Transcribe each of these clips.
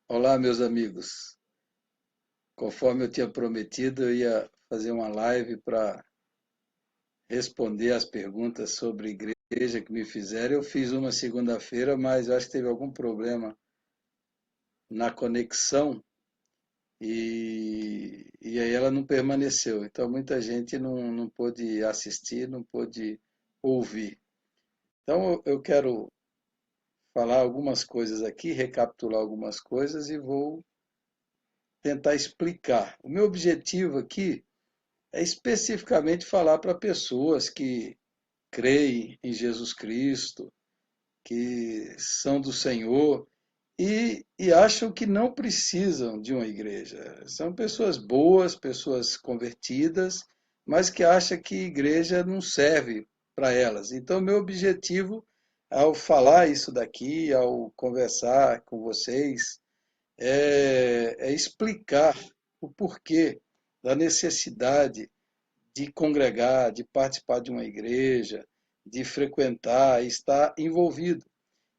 Olá, meus amigos. Conforme eu tinha prometido, eu ia fazer uma live para responder as perguntas sobre igreja que me fizeram. Eu fiz uma segunda-feira, mas eu acho que teve algum problema na conexão e aí ela não permaneceu. Então, muita gente não pôde assistir, não pôde ouvir. Então, eu quero falar algumas coisas aqui, recapitular algumas coisas e vou tentar explicar. O meu objetivo aqui é especificamente falar para pessoas que creem em Jesus Cristo, que são do Senhor e acham que não precisam de uma igreja. São pessoas boas, pessoas convertidas, mas que acham que igreja não serve para elas. Então, meu objetivo ao falar isso daqui, ao conversar com vocês, é explicar o porquê da necessidade de congregar, de participar de uma igreja, de frequentar, estar envolvido.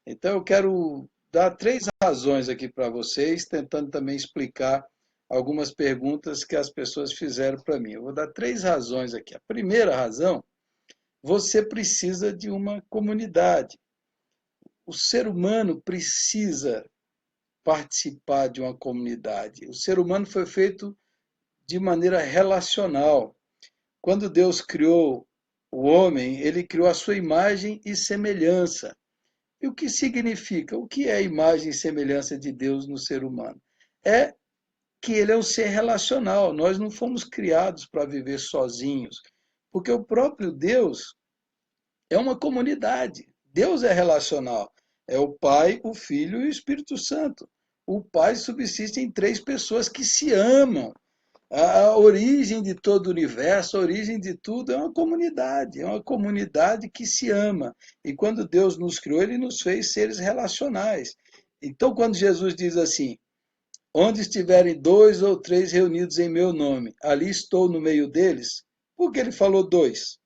Então, eu quero dar três razões aqui para vocês, tentando também explicar algumas perguntas que as pessoas fizeram para mim. Eu vou dar três razões aqui. A primeira razão, você precisa de uma comunidade. O ser humano precisa participar de uma comunidade. O ser humano foi feito de maneira relacional. Quando Deus criou o homem, ele criou a sua imagem e semelhança. E o que significa? O que é a imagem e semelhança de Deus no ser humano? É que ele é um ser relacional. Nós não fomos criados para viver sozinhos, porque o próprio Deus é uma comunidade. Deus é relacional. É o Pai, o Filho e o Espírito Santo. O Pai subsiste em três pessoas que se amam. A origem de todo o universo, a origem de tudo é uma comunidade que se ama. E quando Deus nos criou, ele nos fez seres relacionais. Então, quando Jesus diz assim: onde estiverem dois ou três reunidos em meu nome, ali estou no meio deles, por que ele falou dois?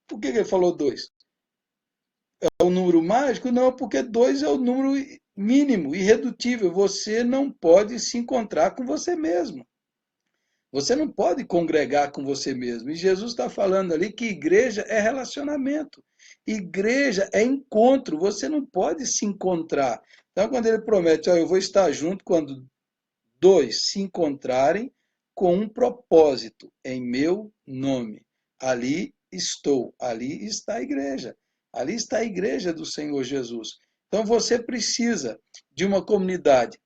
Por que ele falou dois? É um número mágico? Não, porque dois é o número mínimo, irredutível. Você não pode se encontrar com você mesmo. Você não pode congregar com você mesmo. E Jesus está falando ali que igreja é relacionamento. Igreja é encontro. Você não pode se encontrar. Então, quando ele promete, ó, eu vou estar junto quando dois se encontrarem com um propósito em meu nome. Ali estou. Ali está a igreja. Ali está a igreja do Senhor Jesus. Então, você precisa de uma comunidade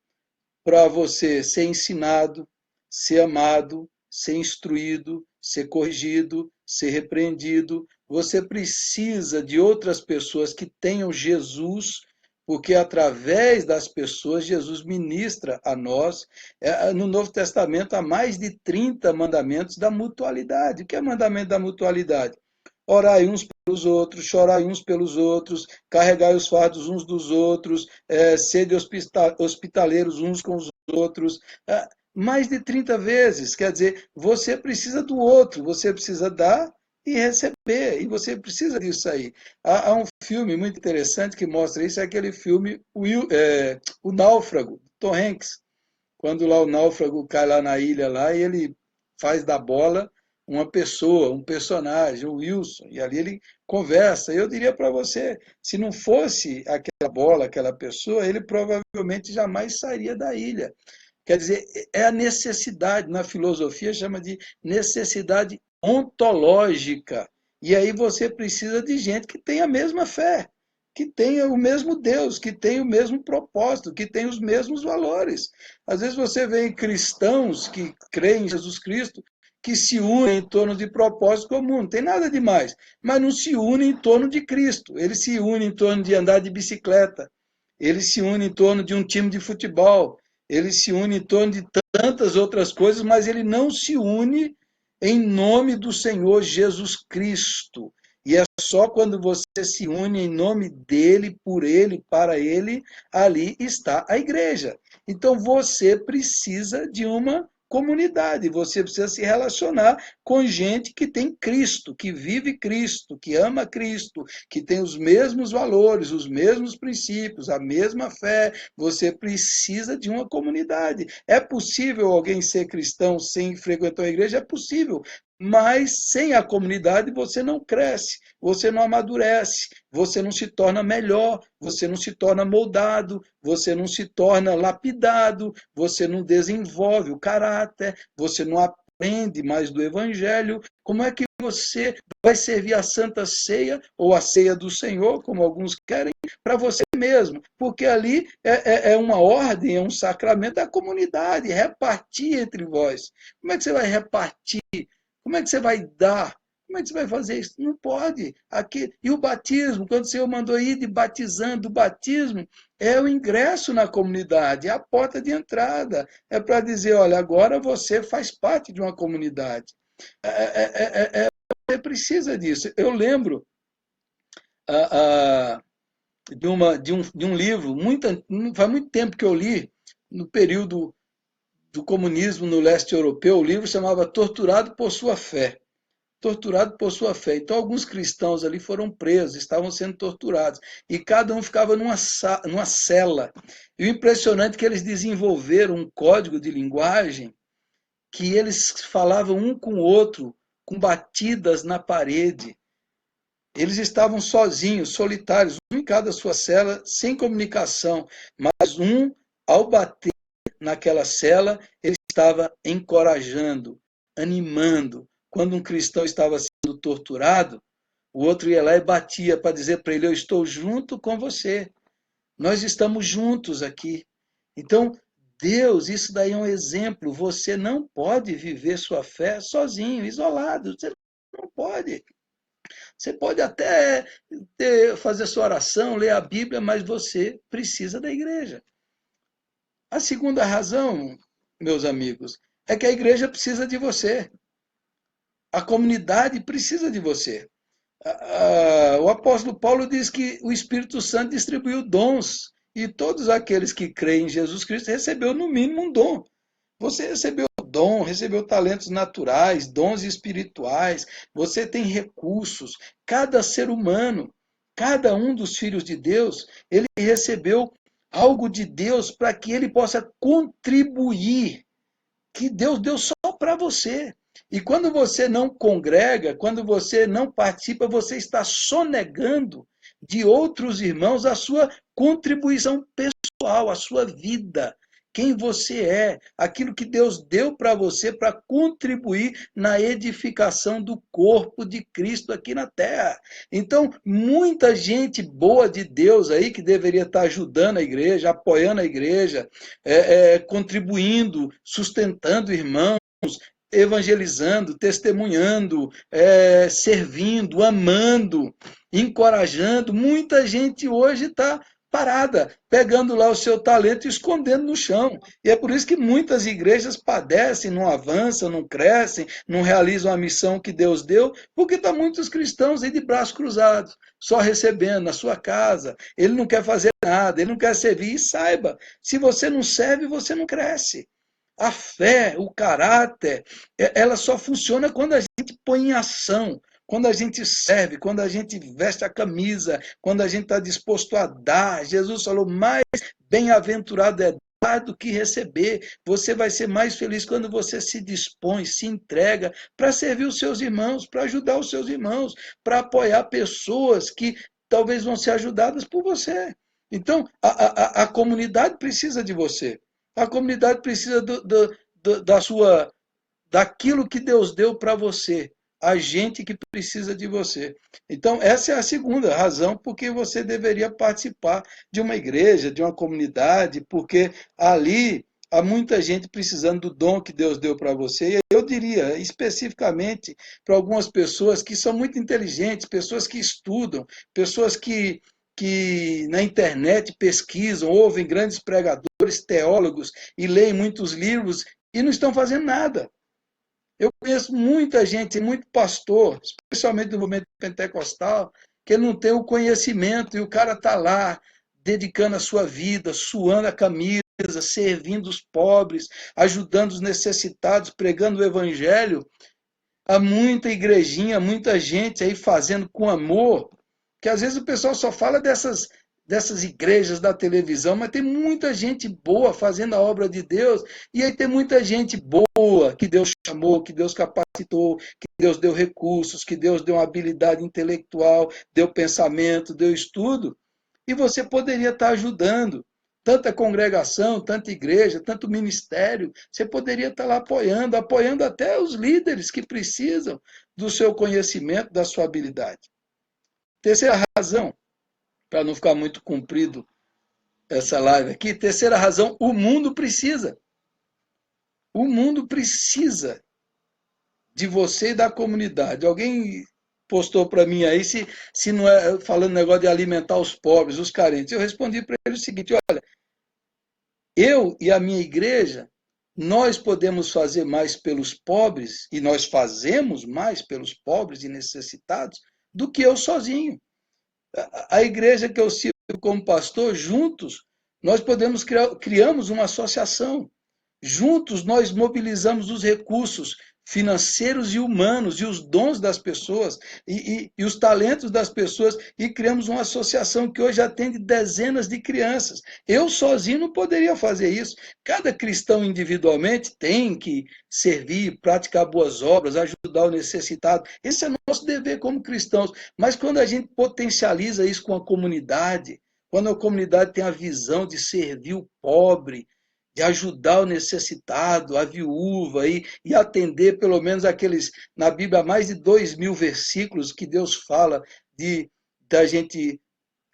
para você ser ensinado, ser amado, ser instruído, ser corrigido, ser repreendido. Você precisa de outras pessoas que tenham Jesus, porque através das pessoas Jesus ministra a nós. No Novo Testamento há mais de 30 mandamentos da mutualidade. O que é mandamento da mutualidade? Orai uns pelos outros, chorai uns pelos outros, carregai os fardos uns dos outros, sede hospitaleiros uns com os outros. Mais de 30 vezes. Quer dizer, você precisa do outro, você precisa dar e receber, e você precisa disso aí. Há um filme muito interessante que mostra isso, é aquele filme O Náufrago, Tom Hanks, quando lá o náufrago cai lá na ilha lá e ele faz da bola uma pessoa, um personagem, o Wilson, e ali ele conversa. Eu diria para você, se não fosse aquela bola, aquela pessoa, ele provavelmente jamais sairia da ilha. Quer dizer, é a necessidade, na filosofia chama de necessidade ontológica. E aí você precisa de gente que tenha a mesma fé, que tenha o mesmo Deus, que tenha o mesmo propósito, que tenha os mesmos valores. Às vezes você vê cristãos que creem em Jesus Cristo, que se unem em torno de propósito comum, não tem nada demais, mas não se unem em torno de Cristo. Eles se unem em torno de andar de bicicleta, eles se unem em torno de um time de futebol, ele se une em torno de tantas outras coisas, mas ele não se une em nome do Senhor Jesus Cristo. E é só quando você se une em nome dele, por ele, para ele, ali está a igreja. Então você precisa de uma comunidade, você precisa se relacionar com gente que tem Cristo, que vive Cristo, que ama Cristo, que tem os mesmos valores, os mesmos princípios, a mesma fé. Você precisa de uma comunidade. É possível alguém ser cristão sem frequentar a igreja? É possível. Mas sem a comunidade você não cresce, você não amadurece, você não se torna melhor, você não se torna moldado, você não se torna lapidado, você não desenvolve o caráter, você não aprende mais do evangelho. Como é que você vai servir a Santa Ceia ou a ceia do Senhor, como alguns querem, para você mesmo? Porque ali é uma ordem, é um sacramento da comunidade, repartir entre vós. Como é que você vai repartir? Como é que você vai dar? Como é que você vai fazer isso? Não pode. Aqui, e o batismo, quando o Senhor mandou ir de batizando, o batismo é o ingresso na comunidade, é a porta de entrada. É para dizer, olha, agora você faz parte de uma comunidade. Você precisa disso. Eu lembro ah, ah, de um livro, faz muito tempo que eu li, no período do comunismo no leste europeu, o livro chamava Torturado por Sua Fé. Torturado por sua fé. Então, alguns cristãos ali foram presos, estavam sendo torturados, e cada um ficava numa cela. E o impressionante é que eles desenvolveram um código de linguagem que eles falavam um com o outro, com batidas na parede. Eles estavam sozinhos, solitários, um em cada sua cela, sem comunicação, mas um, ao bater naquela cela, ele estava encorajando, animando. Quando um cristão estava sendo torturado, o outro ia lá e batia para dizer para ele: eu estou junto com você, nós estamos juntos aqui. Então, Deus, isso daí é um exemplo. Você não pode viver sua fé sozinho, isolado. Você não pode. Você pode até fazer sua oração, ler a Bíblia, mas você precisa da igreja. A segunda razão, meus amigos, é que a igreja precisa de você. A comunidade precisa de você. O apóstolo Paulo diz que o Espírito Santo distribuiu dons e todos aqueles que creem em Jesus Cristo recebeu no mínimo um dom. Você recebeu dom, recebeu talentos naturais, dons espirituais, você tem recursos. Cada ser humano, cada um dos filhos de Deus, ele recebeu algo de Deus para que ele possa contribuir, que Deus deu só para você. E quando você não congrega, quando você não participa, você está sonegando de outros irmãos a sua contribuição pessoal, a sua vida, quem você é, aquilo que Deus deu para você para contribuir na edificação do corpo de Cristo aqui na terra. Então, muita gente boa de Deus aí que deveria estar ajudando a igreja, apoiando a igreja, contribuindo, sustentando irmãos, evangelizando, testemunhando, servindo, amando, encorajando. Muita gente hoje está parada, pegando lá o seu talento e escondendo no chão. E é por isso que muitas igrejas padecem, não avançam, não crescem, não realizam a missão que Deus deu, porque estão muitos cristãos aí de braços cruzados, só recebendo na sua casa. Ele não quer fazer nada, ele não quer servir. E saiba, se você não serve, você não cresce. A fé, o caráter, ela só funciona quando a gente põe em ação, quando a gente serve, quando a gente veste a camisa, quando a gente está disposto a dar. Jesus falou: mais bem-aventurado é dar do que receber. Você vai ser mais feliz quando você se dispõe, se entrega para servir os seus irmãos, para ajudar os seus irmãos, para apoiar pessoas que talvez vão ser ajudadas por você. Então, a comunidade precisa de você. A comunidade precisa daquilo que Deus deu para você. A gente que precisa de você. Então, essa é a segunda razão porque você deveria participar de uma igreja, de uma comunidade, porque ali há muita gente precisando do dom que Deus deu para você. E eu diria, especificamente, para algumas pessoas que são muito inteligentes, pessoas que estudam, pessoas que na internet pesquisam, ouvem grandes pregadores, teólogos e leem muitos livros e não estão fazendo nada. Eu conheço muita gente, muito pastor, especialmente no movimento pentecostal, que não tem o conhecimento e o cara está lá dedicando a sua vida, suando a camisa, servindo os pobres, ajudando os necessitados, pregando o evangelho. Há muita igrejinha, muita gente aí fazendo com amor, que às vezes o pessoal só fala dessas igrejas da televisão, mas tem muita gente boa fazendo a obra de Deus, e aí tem muita gente boa que Deus chamou, que Deus capacitou, que Deus deu recursos, que Deus deu uma habilidade intelectual, deu pensamento, deu estudo, e você poderia estar ajudando. Tanta congregação, tanta igreja, tanto ministério, você poderia estar lá apoiando, apoiando até os líderes que precisam do seu conhecimento, da sua habilidade. Terceira razão, para não ficar muito comprido essa live aqui, terceira razão, o mundo precisa. O mundo precisa de você e da comunidade. Alguém postou para mim aí se não é falando negócio de alimentar os pobres, os carentes. Eu respondi para ele o seguinte: olha, eu e a minha igreja, nós podemos fazer mais pelos pobres, e nós fazemos mais pelos pobres e necessitados, do que eu sozinho. A igreja que eu sirvo como pastor, juntos, nós criamos uma associação. Juntos nós mobilizamos os recursos financeiros e humanos e os dons das pessoas e os talentos das pessoas e criamos uma associação que hoje atende dezenas de crianças. Eu sozinho não poderia fazer isso. Cada cristão individualmente tem que servir, praticar boas obras, ajudar o necessitado. Esse é nosso dever como cristãos. Mas quando a gente potencializa isso com a comunidade, quando a comunidade tem a visão de servir o pobre, de ajudar o necessitado, a viúva, e atender pelo menos aqueles, na Bíblia, mais de 2.000 versículos que Deus fala da gente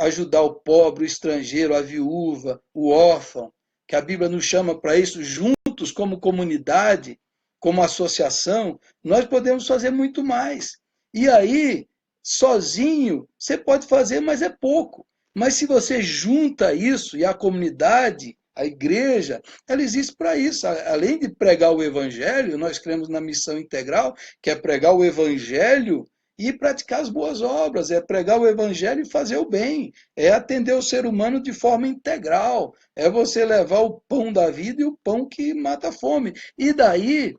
ajudar o pobre, o estrangeiro, a viúva, o órfão, que a Bíblia nos chama para isso, juntos como comunidade, como associação, nós podemos fazer muito mais. E aí, sozinho, você pode fazer, mas é pouco. Mas se você junta isso e a comunidade, a igreja, ela existe para isso. Além de pregar o evangelho, nós cremos na missão integral, que é pregar o evangelho e praticar as boas obras, é pregar o evangelho e fazer o bem, é atender o ser humano de forma integral, é você levar o pão da vida e o pão que mata a fome. E daí,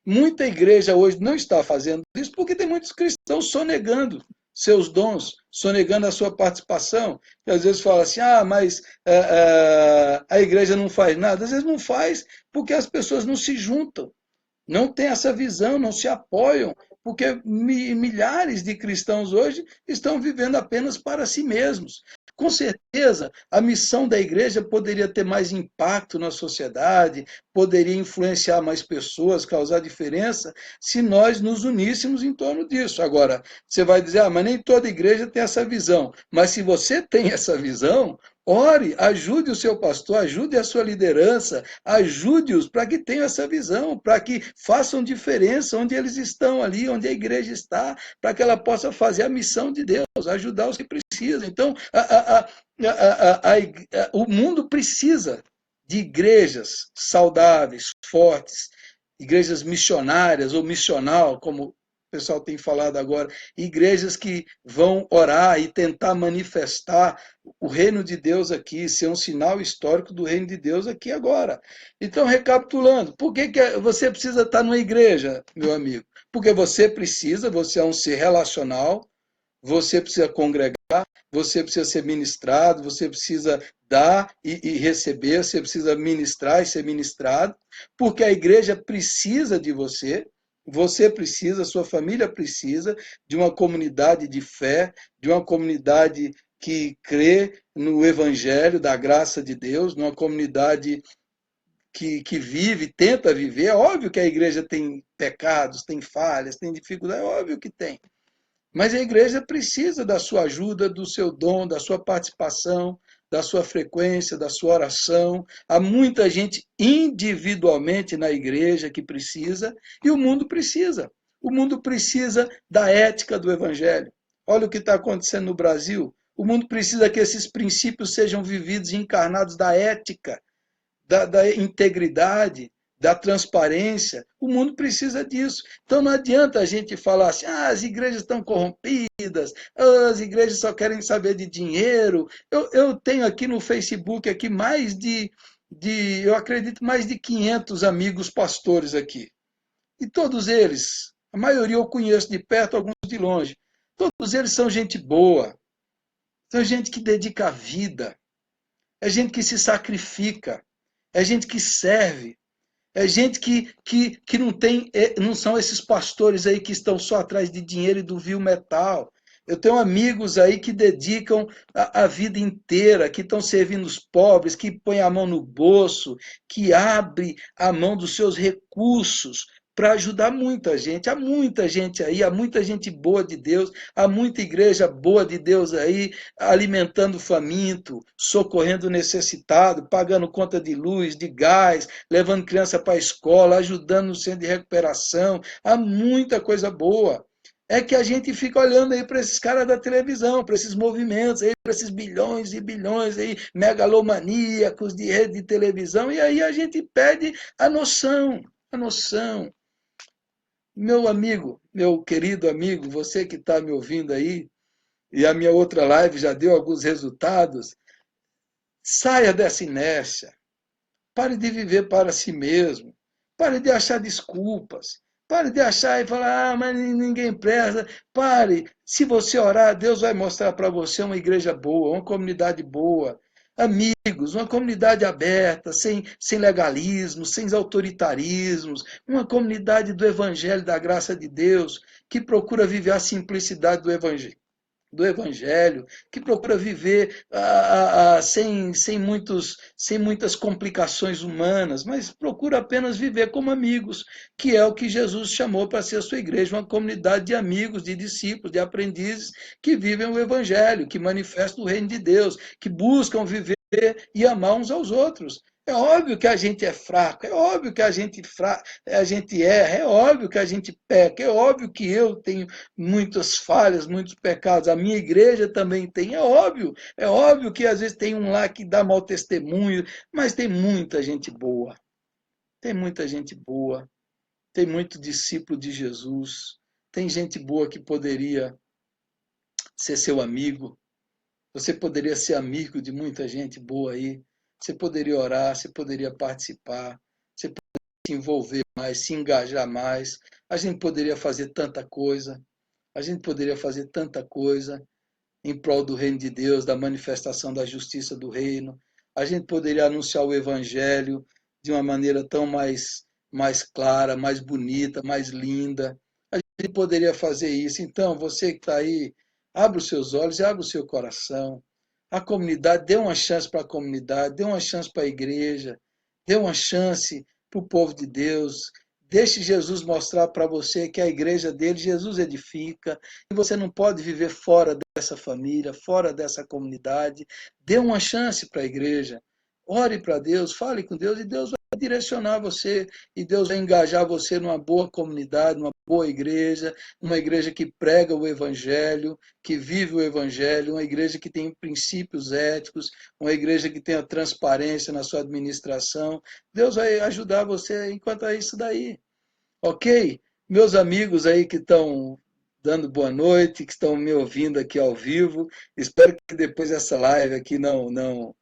muita igreja hoje não está fazendo isso porque tem muitos cristãos sonegando seus dons, sonegando a sua participação. E às vezes fala assim, mas a igreja não faz nada. Às vezes não faz porque as pessoas não se juntam, não têm essa visão, não se apoiam, porque milhares de cristãos hoje estão vivendo apenas para si mesmos. Com certeza, a missão da igreja poderia ter mais impacto na sociedade, poderia influenciar mais pessoas, causar diferença, se nós nos uníssemos em torno disso. Agora, você vai dizer, mas nem toda igreja tem essa visão. Mas se você tem essa visão, ore, ajude o seu pastor, ajude a sua liderança, ajude-os para que tenham essa visão, para que façam diferença onde eles estão ali, onde a igreja está, para que ela possa fazer a missão de Deus, ajudar os que precisam. Então, o mundo precisa de igrejas saudáveis, fortes, igrejas missionárias ou missional, como o pessoal tem falado agora, igrejas que vão orar e tentar manifestar o reino de Deus aqui, ser um sinal histórico do reino de Deus aqui agora. Então, recapitulando, por que você precisa estar numa igreja, meu amigo? Porque você é um ser relacional, você precisa congregar, você precisa ser ministrado, você precisa dar e receber, você precisa ministrar e ser ministrado, porque a igreja precisa de você. Você precisa, sua família precisa de uma comunidade de fé, de uma comunidade que crê no evangelho da graça de Deus, numa comunidade que vive, tenta viver. É óbvio que a igreja tem pecados, tem falhas, tem dificuldades, é óbvio que tem. Mas a igreja precisa da sua ajuda, do seu dom, da sua participação, da sua frequência, da sua oração. Há muita gente individualmente na igreja que precisa, e o mundo precisa. O mundo precisa da ética do evangelho. Olha o que está acontecendo no Brasil. O mundo precisa que esses princípios sejam vividos e encarnados da ética, da integridade, da transparência. O mundo precisa disso. Então não adianta a gente falar assim, as igrejas estão corrompidas, as igrejas só querem saber de dinheiro. Eu tenho aqui no Facebook aqui mais de eu acredito, mais de 500 amigos pastores aqui. E todos eles, a maioria eu conheço de perto, alguns de longe. Todos eles são gente boa, são gente que dedica a vida, é gente que se sacrifica, é gente que serve, é gente que não tem, não são esses pastores aí que estão só atrás de dinheiro e do vil metal. Eu tenho amigos aí que dedicam a vida inteira, que estão servindo os pobres, que põem a mão no bolso, que abrem a mão dos seus recursos para ajudar muita gente. Há muita gente aí, há muita gente boa de Deus, há muita igreja boa de Deus aí, alimentando o faminto, socorrendo o necessitado, pagando conta de luz, de gás, levando criança para a escola, ajudando no centro de recuperação. Há muita coisa boa. É que a gente fica olhando aí para esses caras da televisão, para esses movimentos aí, para esses bilhões e bilhões aí, megalomaníacos de rede de televisão, e aí a gente perde a noção, a noção. Meu amigo, meu querido amigo, você que está me ouvindo aí, e a minha outra live já deu alguns resultados, saia dessa inércia. Pare de viver para si mesmo. Pare de achar desculpas. Pare de achar e falar, mas ninguém presta. Pare. Se você orar, Deus vai mostrar para você uma igreja boa, uma comunidade boa, amigos, uma comunidade aberta, sem legalismo, sem autoritarismos, uma comunidade do Evangelho, da graça de Deus, que procura viver a simplicidade do Evangelho, que procura viver sem muitas complicações humanas, mas procura apenas viver como amigos, que é o que Jesus chamou para ser a sua igreja, uma comunidade de amigos, de discípulos, de aprendizes que vivem o Evangelho, que manifestam o reino de Deus, que buscam viver e amar uns aos outros. É óbvio que a gente é fraco, é óbvio que a gente erra, é óbvio que a gente peca, é óbvio que eu tenho muitas falhas, muitos pecados. A minha igreja também tem, é óbvio que às vezes tem um lá que dá mau testemunho, mas tem muita gente boa. Tem muita gente boa, tem muito discípulo de Jesus, tem gente boa que poderia ser seu amigo. Você poderia ser amigo de muita gente boa aí. Você poderia orar, você poderia participar, você poderia se envolver mais, se engajar mais. A gente poderia fazer tanta coisa. A gente poderia fazer tanta coisa em prol do reino de Deus, da manifestação da justiça do reino. A gente poderia anunciar o evangelho de uma maneira tão mais clara, mais bonita, mais linda. A gente poderia fazer isso. Então, você que está aí, abra os seus olhos e abra o seu coração. A comunidade, dê uma chance para a comunidade, dê uma chance para a igreja, dê uma chance para o povo de Deus. Deixe Jesus mostrar para você que a igreja dele, Jesus edifica, e você não pode viver fora dessa família, fora dessa comunidade. Dê uma chance para a igreja. Ore para Deus, fale com Deus e Deus vai direcionar você e Deus vai engajar você numa boa comunidade, numa boa igreja, uma igreja que prega o evangelho, que vive o evangelho, uma igreja que tem princípios éticos, uma igreja que tenha transparência na sua administração. Deus vai ajudar você enquanto a isso daí. Ok? Meus amigos aí que estão dando boa noite, que estão me ouvindo aqui ao vivo, espero que depois essa live aqui não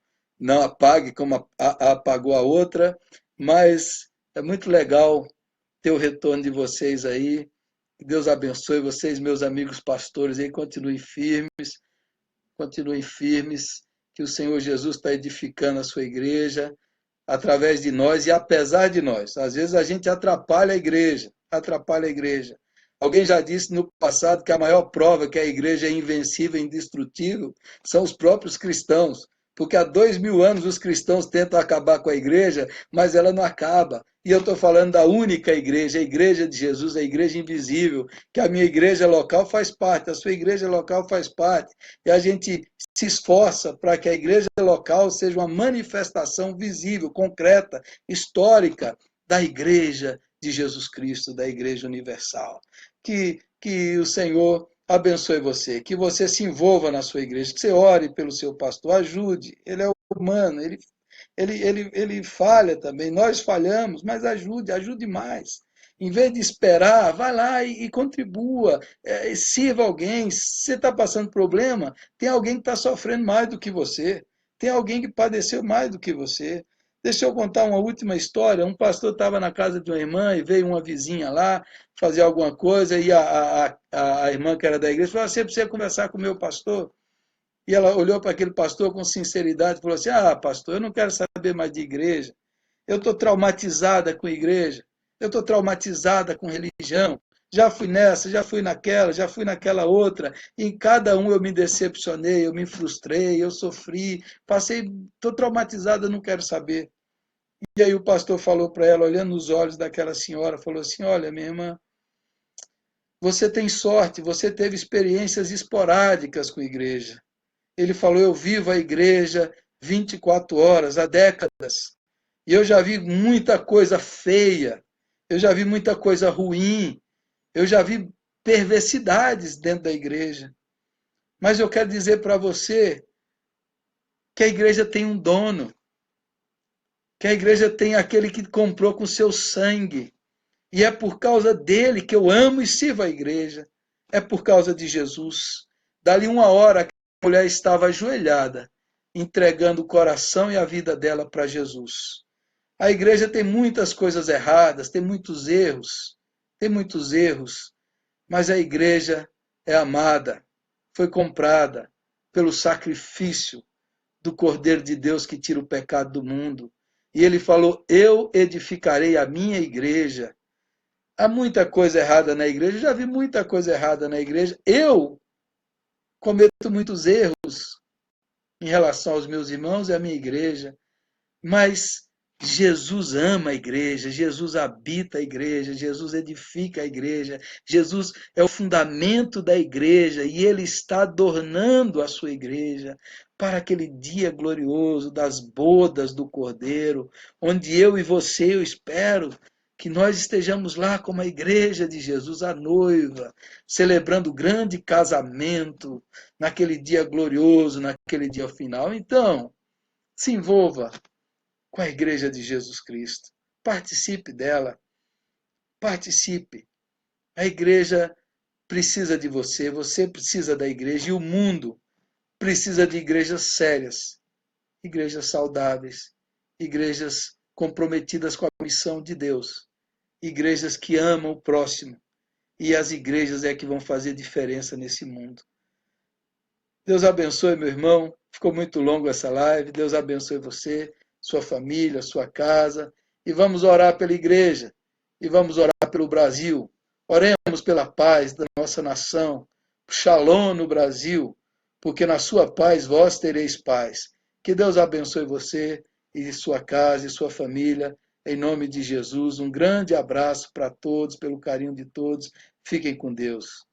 apague como apagou a outra, mas é muito legal ter o retorno de vocês aí. Que Deus abençoe vocês, meus amigos pastores aí, continuem firmes, que o Senhor Jesus está edificando a sua igreja, através de nós e apesar de nós. Às vezes a gente atrapalha a igreja, atrapalha a igreja. Alguém já disse no passado que a maior prova que a igreja é invencível e indestrutível são os próprios cristãos. Porque há 2000 anos os cristãos tentam acabar com a igreja, mas ela não acaba. E eu estou falando da única igreja, a igreja de Jesus, a igreja invisível, que a minha igreja local faz parte, a sua igreja local faz parte. E a gente se esforça para que a igreja local seja uma manifestação visível, concreta, histórica da igreja de Jesus Cristo, da igreja universal. Que o Senhor abençoe você, que você se envolva na sua igreja, que você ore pelo seu pastor, ajude, ele é humano, ele falha também, nós falhamos, mas ajude mais. Em vez de esperar, vai lá e contribua, sirva alguém. Se você está passando problema, tem alguém que está sofrendo mais do que você, tem alguém que padeceu mais do que você. Deixa eu contar uma última história. Um pastor estava na casa de uma irmã e veio uma vizinha lá fazer alguma coisa e a irmã que era da igreja falou: você precisa conversar com o meu pastor. E ela olhou para aquele pastor com sinceridade e falou assim: ah, pastor, eu não quero saber mais de igreja. Eu estou traumatizada com igreja. Eu estou traumatizada com religião. Já fui nessa, já fui naquela outra. Em cada um eu me decepcionei, eu me frustrei, eu sofri, passei, estou traumatizada, não quero saber. E aí o pastor falou para ela, olhando nos olhos daquela senhora, falou assim: olha, minha irmã, você tem sorte, você teve experiências esporádicas com a igreja. Ele falou: eu vivo a igreja 24 horas, há décadas. E eu já vi muita coisa feia, eu já vi muita coisa ruim, eu já vi perversidades dentro da igreja. Mas eu quero dizer para você que a igreja tem um dono, que a igreja tem aquele que comprou com seu sangue. E é por causa dele que eu amo e sirvo a igreja. É por causa de Jesus. Dali uma hora, a mulher estava ajoelhada, entregando o coração e a vida dela para Jesus. A igreja tem muitas coisas erradas, tem muitos erros, mas a igreja é amada, foi comprada pelo sacrifício do Cordeiro de Deus que tira o pecado do mundo. E ele falou: eu edificarei a minha igreja. Há muita coisa errada na igreja, eu já vi muita coisa errada na igreja. Eu cometo muitos erros em relação aos meus irmãos e à minha igreja, mas Jesus ama a igreja, Jesus habita a igreja, Jesus edifica a igreja, Jesus é o fundamento da igreja e ele está adornando a sua igreja para aquele dia glorioso das bodas do Cordeiro, onde eu e você, eu espero que nós estejamos lá como a igreja de Jesus, a noiva, celebrando o grande casamento, naquele dia glorioso, naquele dia final. Então, se envolva com a igreja de Jesus Cristo. Participe dela, participe. A igreja precisa de você, você precisa da igreja e o mundo precisa de igrejas sérias, igrejas saudáveis, igrejas comprometidas com a missão de Deus, igrejas que amam o próximo. E as igrejas é que vão fazer diferença nesse mundo. Deus abençoe, meu irmão. Ficou muito longo essa live. Deus abençoe você, sua família, sua casa. E vamos orar pela igreja. E vamos orar pelo Brasil. Oremos pela paz da nossa nação. Shalom no Brasil. Porque na sua paz vós tereis paz. Que Deus abençoe você e sua casa e sua família. Em nome de Jesus. Um grande abraço para todos, pelo carinho de todos. Fiquem com Deus.